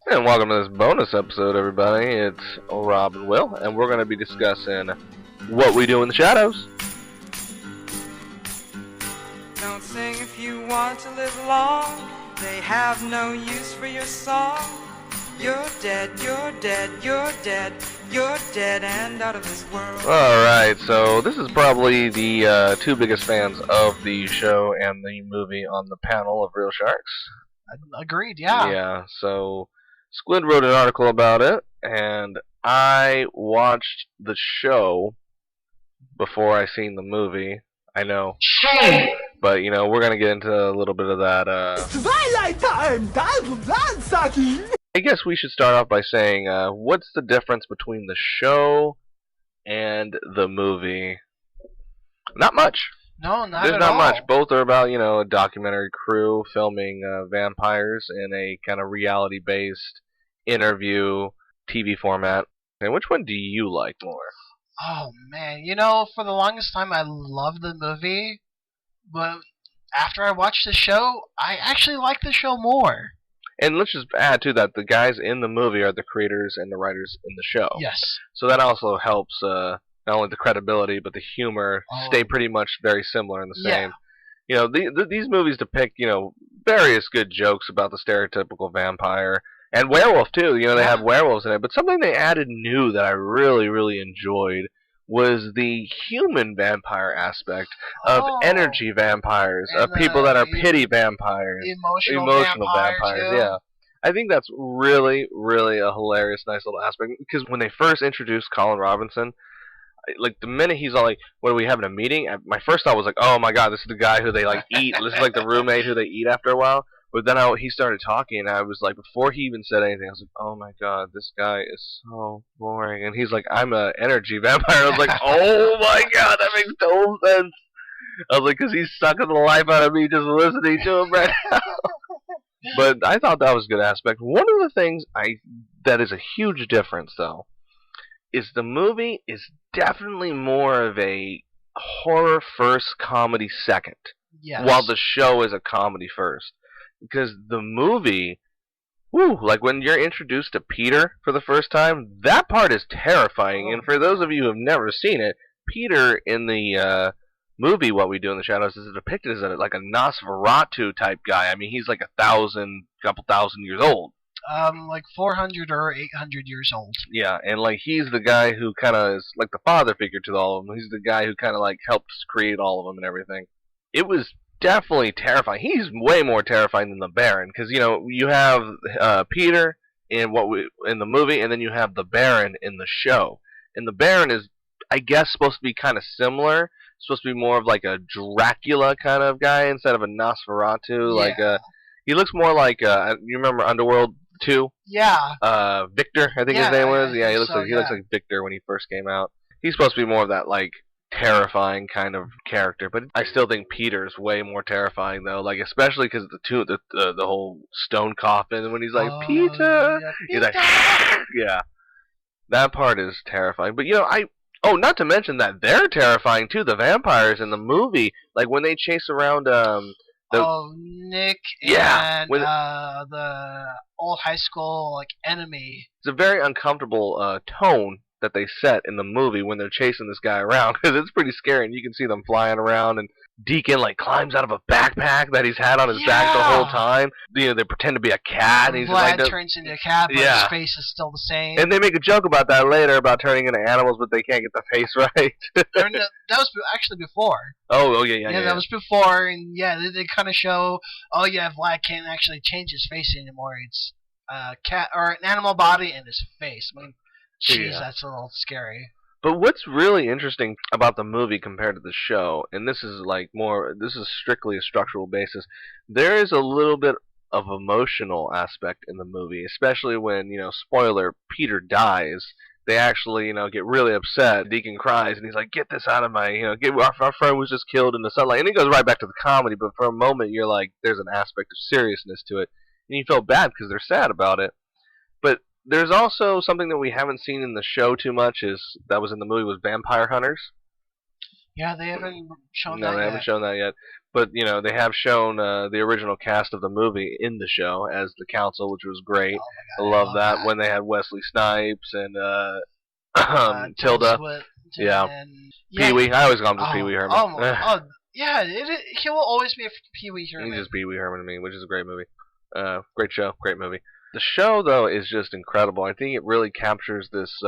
And welcome to this bonus episode, everybody. It's Robb and Will, and we're going to be discussing what we do in the shadows. Don't sing if you want to live long. They have no use for your song. You're dead, you're dead, you're dead, you're dead and out of this world. Alright, so this is probably the two biggest fans of the show and the movie on the panel of Real Sharks. Agreed, yeah. Yeah, so Squid wrote an article about it, and I watched the show before I seen the movie. I know. But, we're going to get into a little bit of that. Twilight time! Time for blood sucking! I guess we should start off by saying, what's the difference between the show and the movie? Not much. No, not There's at not all. much. Both are about, a documentary crew filming vampires in a kind of reality-based interview TV format. And which one do you like more? Oh, man. For the longest time, I loved the movie. But after I watched the show, I actually like the show more. And let's just add to that, the guys in the movie are the creators and the writers in the show. Yes. So that also helps not only the credibility, but the humor stay pretty much very similar and the same. Yeah. These movies depict, various good jokes about the stereotypical vampire. And werewolf, too. They have werewolves in it. But something they added new that I really, really enjoyed was the human vampire aspect of energy vampires, of people that are pity vampires, emotional vampires. Yeah, I think that's really, really a hilarious, nice little aspect. Because when they first introduced Colin Robinson, like the minute he's all like, "What are we having a meeting?" My first thought was like, "Oh my God, this is the guy who they like eat. This is like the roommate who they eat after a while." But then he started talking, and I was like, before he even said anything, I was like, "Oh my God, this guy is so boring." And he's like, "I'm an energy vampire." I was like, "Oh my God, that makes total sense." I was like, "Because he's sucking the life out of me just listening to him right now." But I thought that was a good aspect. One of the things that is a huge difference, though, is the movie is definitely more of a horror first, comedy second. Yes. While the show is a comedy first. Because the movie, like when you're introduced to Peter for the first time, that part is terrifying. And for those of you who have never seen it, Peter in the movie What We Do in the Shadows is depicted as like a Nosferatu type guy. I mean, he's like couple thousand years old. Like 400 or 800 years old. Yeah, and like he's the guy who kind of is like the father figure to all of them. He's the guy who kind of like helped create all of them and everything. It was definitely terrifying. He's way more terrifying than the Baron, because you have Peter in the movie, and then you have the Baron in the show. And the Baron is, I guess, supposed to be kind of similar. Supposed to be more of like a Dracula kind of guy instead of a Nosferatu. Yeah. Like he looks more like you remember Underworld 2? Yeah. Victor, I think his name was. Yeah, he looks so, looks like Victor when he first came out. He's supposed to be more of that like terrifying kind of character, but I still think Peter's way more terrifying though. Like especially because the whole stone coffin when he's like Peter, he's like yeah, that part is terrifying. But not to mention that they're terrifying too. The vampires in the movie, like when they chase around Nick and the old high school enemy. It's a very uncomfortable tone that they set in the movie when they're chasing this guy around, because it's pretty scary, and you can see them flying around, and Deacon climbs out of a backpack that he's had on his back the whole time. They pretend to be a cat, and he's Vlad turns into a cat, but his face is still the same. And they make a joke about that later, about turning into animals, but they can't get the face right. That was actually before. Oh yeah. That was before, and they kind of show, Vlad can't actually change his face anymore. It's a cat or an animal body in his face. I mean, jeez, that's a little scary. But what's really interesting about the movie compared to the show, and this is strictly a structural basis, there is a little bit of emotional aspect in the movie, especially when, spoiler, Peter dies. They actually, get really upset. Deacon cries, and he's like, "Get this out of my, our friend was just killed in the sunlight." And it goes right back to the comedy, but for a moment, you're like, there's an aspect of seriousness to it. And you feel bad because they're sad about it. But there's also something that we haven't seen in the show too much that was in the movie was vampire hunters. Yeah, they haven't shown No, that they yet. haven't shown that yet. But they have shown the original cast of the movie in the show as the council, which was great. Oh I my god, love that when they had Wesley Snipes and Tilda. Swinton Yeah, and Pee Wee. I always call him just Pee oh, Wee Herman. yeah, he will always be a Pee Wee Herman. He's just Pee Wee Herman to me, which is a great movie. Great show, great movie. The show though is just incredible. I think it really captures this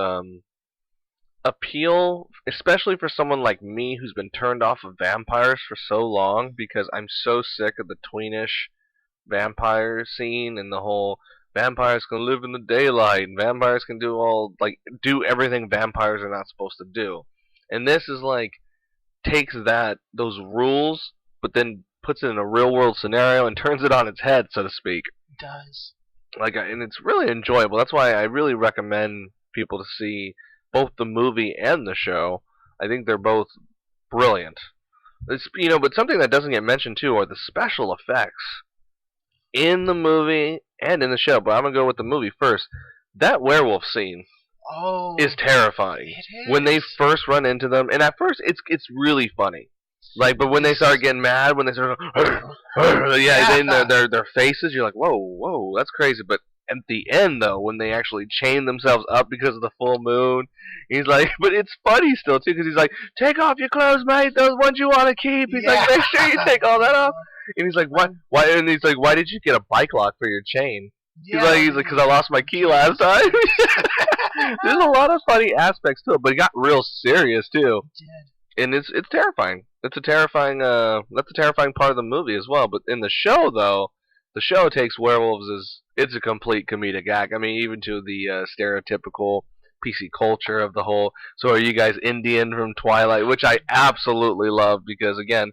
appeal, especially for someone like me who's been turned off of vampires for so long because I'm so sick of the tweenish vampire scene and the whole vampires can live in the daylight and vampires can do everything vampires are not supposed to do. And this is like takes those rules but then puts it in a real world scenario and turns it on its head, so to speak. It does. And it's really enjoyable. That's why I really recommend people to see both the movie and the show. I think they're both brilliant. But something that doesn't get mentioned too are the special effects in the movie and in the show. But I'm gonna go with the movie first. That werewolf scene is terrifying. It is. When they first run into them, and at first it's really funny. But when they start getting mad, when they start, then their faces, you're like, whoa, that's crazy. But at the end, though, when they actually chain themselves up because of the full moon, he's like, but it's funny still too, because he's like, take off your clothes, mate. Those ones you want to keep. He's like, make sure you take all that off. And he's like, what? Why? And he's like, why did you get a bike lock for your chain? He's like, because I lost my key last time. There's a lot of funny aspects to it, but it got real serious too. It did. And it's terrifying. That's a terrifying part of the movie as well. But in the show, though, the show takes werewolves as it's a complete comedic act. I mean, even to the stereotypical PC culture of the whole. So are you guys Indian from Twilight? Which I absolutely love because again,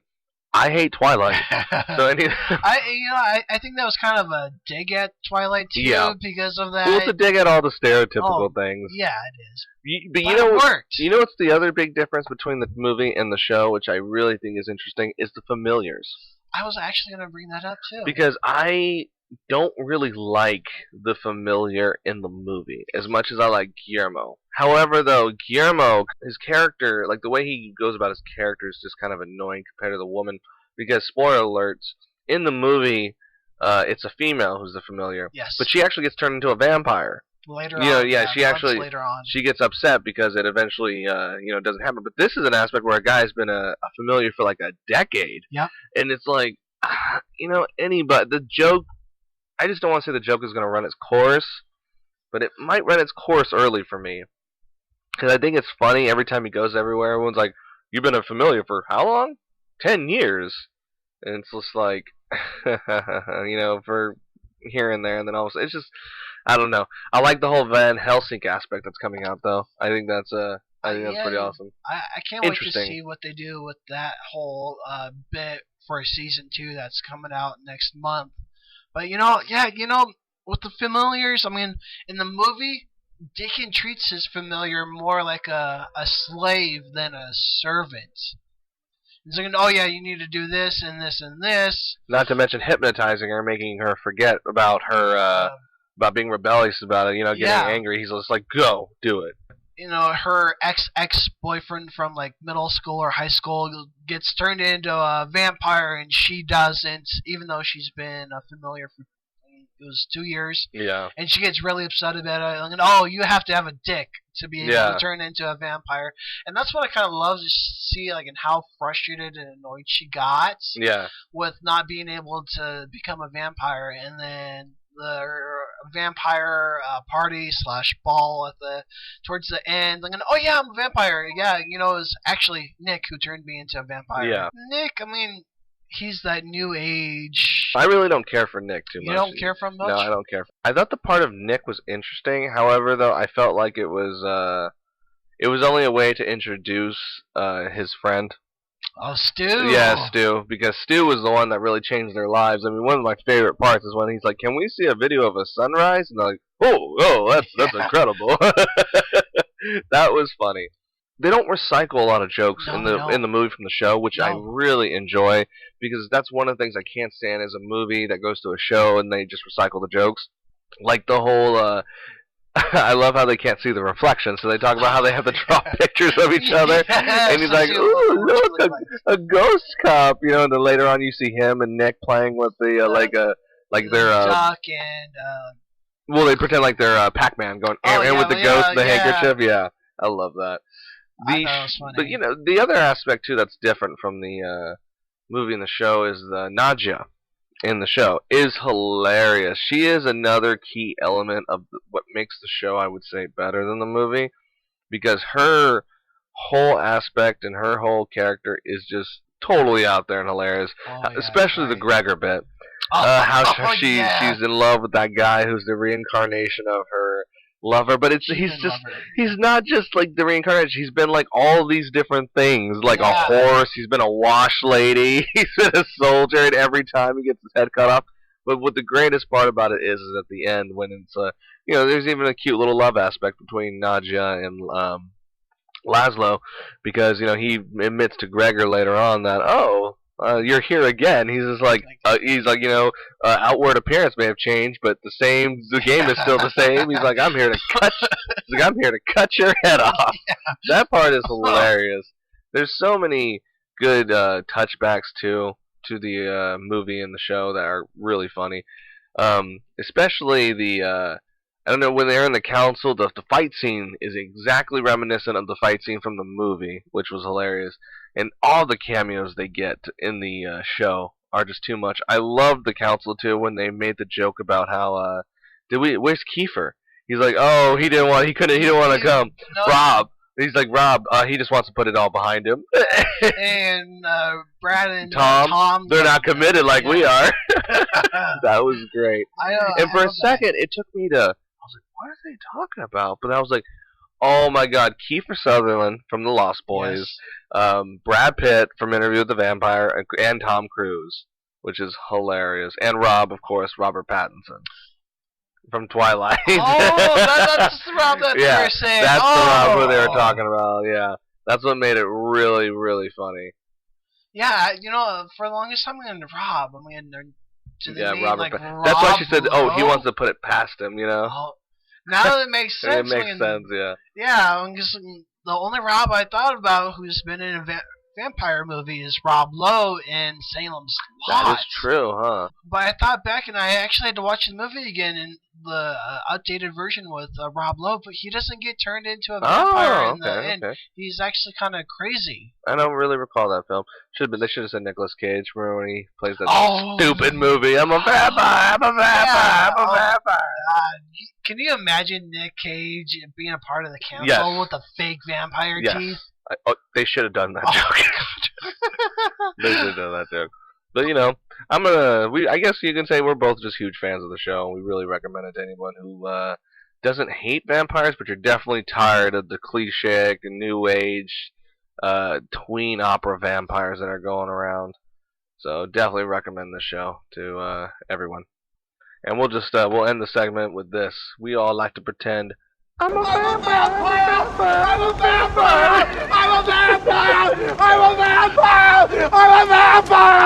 I hate Twilight. So I think that was kind of a dig at Twilight too, because of that. Well, it's a dig at all the stereotypical things. Yeah, it is. But it worked. You know what's the other big difference between the movie and the show, which I really think is interesting, is the familiars. I was actually going to bring that up too. Because I don't really like the familiar in the movie as much as I like Guillermo. However, though, Guillermo, his character, like the way he goes about his character is just kind of annoying compared to the woman. Because, spoiler alerts, in the movie, it's a female who's the familiar. Yes. But she actually gets turned into a vampire. Later on. Later on. She gets upset because it eventually, doesn't happen. But this is an aspect where a guy's been a familiar for like a decade. Yep. And it's like, anybody, the joke, I just don't want to say the joke is going to run its course, but it might run its course early for me. Because I think it's funny every time he goes everywhere. Everyone's like, you've been a familiar for how long? 10 years. And it's just like, for here and there. And then all of a sudden, it's just, I don't know. I like the whole Van Helsing aspect that's coming out, though. I think that's pretty awesome. I can't wait to see what they do with that whole bit for season 2 that's coming out next month. But with the familiars, I mean, in the movie, Deacon treats his familiar more like a slave than a servant. He's like, oh yeah, you need to do this and this and this. Not to mention hypnotizing her, making her forget about her, about being rebellious about it, getting angry. He's just like, go, do it. Her ex-boyfriend from like middle school or high school gets turned into a vampire and she doesn't, even though she's been a familiar for it was 2 years. Yeah. And she gets really upset about it. Like, oh, you have to have a dick to be able to turn into a vampire. And that's what I kind of love to see, like, in how frustrated and annoyed she got. Yeah. With not being able to become a vampire, and then the vampire party / ball towards the end. Like, oh yeah, I'm a vampire. Yeah, it was actually Nick who turned me into a vampire. Yeah. Nick, I mean, he's that new age. I really don't care for Nick too much. You don't care for him much? No, I don't care. I thought the part of Nick was interesting. However, though, I felt like it was only a way to introduce his friend. Oh, Stu. Yeah, Stu, because Stu was the one that really changed their lives. I mean, one of my favorite parts is when he's like, "Can we see a video of a sunrise?" And they're like, "Oh, that's incredible." That was funny. They don't recycle a lot of jokes in the movie from the show, which I really enjoy, because that's one of the things I can't stand is a movie that goes to a show and they just recycle the jokes. Like the whole I love how they can't see the reflection, so they talk about how they have to draw pictures of each other. Yes, And he's like, "Ooh, look, a ghost cop," you know. And then later on, you see him and Nick playing with the like their duck and well, they pretend like they're Pac-Man going and with the ghost and the handkerchief. Yeah, I love that. I thought it was funny. But you know, the other aspect too that's different from the movie and the show is the Nadia in the show is hilarious. She is another key element of what makes the show, I would say, better than the movie, because her whole aspect and her whole character is just totally out there and hilarious. Especially the Gregor bit. She's in love with that guy who's the reincarnation of her lover, but he's not just like the reincarnation. He's been like all these different things, like a horse. He's been a wash lady. He's been a soldier, and every time he gets his head cut off. But what the greatest part about it is at the end when it's there's even a cute little love aspect between Nadia and Laszlo, because he admits to Gregor later on that you're here again. He's just like outward appearance may have changed, but the game is still the same. He's like, I'm here to cut your head off. Yeah. That part is hilarious. There's so many good touchbacks to the movie and the show that are really funny. Especially the I don't know, when they're in the council, the fight scene is exactly reminiscent of the fight scene from the movie, which was hilarious. And all the cameos they get in the show are just too much. I loved the council too when they made the joke about how where's Kiefer? He's like, oh, he didn't want to come. No. Rob. He's like, Rob, he just wants to put it all behind him. And Brad and Tom, they're not committed like we are. That was great. And for a second, it took me to, I was like, what are they talking about? But I was like, oh my God, Kiefer Sutherland from The Lost Boys, yes. Brad Pitt from Interview with the Vampire, and Tom Cruise, which is hilarious. And Rob, of course, Robert Pattinson from Twilight. That's the Rob that they were saying. That's the Rob who they were talking about, yeah. That's what made it really, really funny. Yeah, for the longest time, Rob. Robert. That's why she said, he wants to put it past him, Oh, now it makes sense. It makes sense, yeah. Yeah, because the only Rob I thought about who's been in a vampire movie is Rob Lowe in Salem's Lot. That is true, huh? But I thought back, and I actually had to watch the movie again in the updated version with Rob Lowe, but he doesn't get turned into a vampire in the end. Okay. He's actually kind of crazy. I don't really recall that film. They should have said Nicolas Cage when he plays that stupid movie. I'm a vampire. I'm a vampire. I'm a vampire. Can you imagine Nick Cage being a part of the council with the fake vampire teeth? They should have done that joke. They should have done that joke. But I guess you can say we're both just huge fans of the show. We really recommend it to anyone who doesn't hate vampires, but you're definitely tired of the cliche and new age tween opera vampires that are going around. So definitely recommend this show to everyone. And we'll just we'll end the segment with this. We all like to pretend I'm a vampire! I'm a vampire! I'm a vampire! I'm a vampire! I'm a vampire!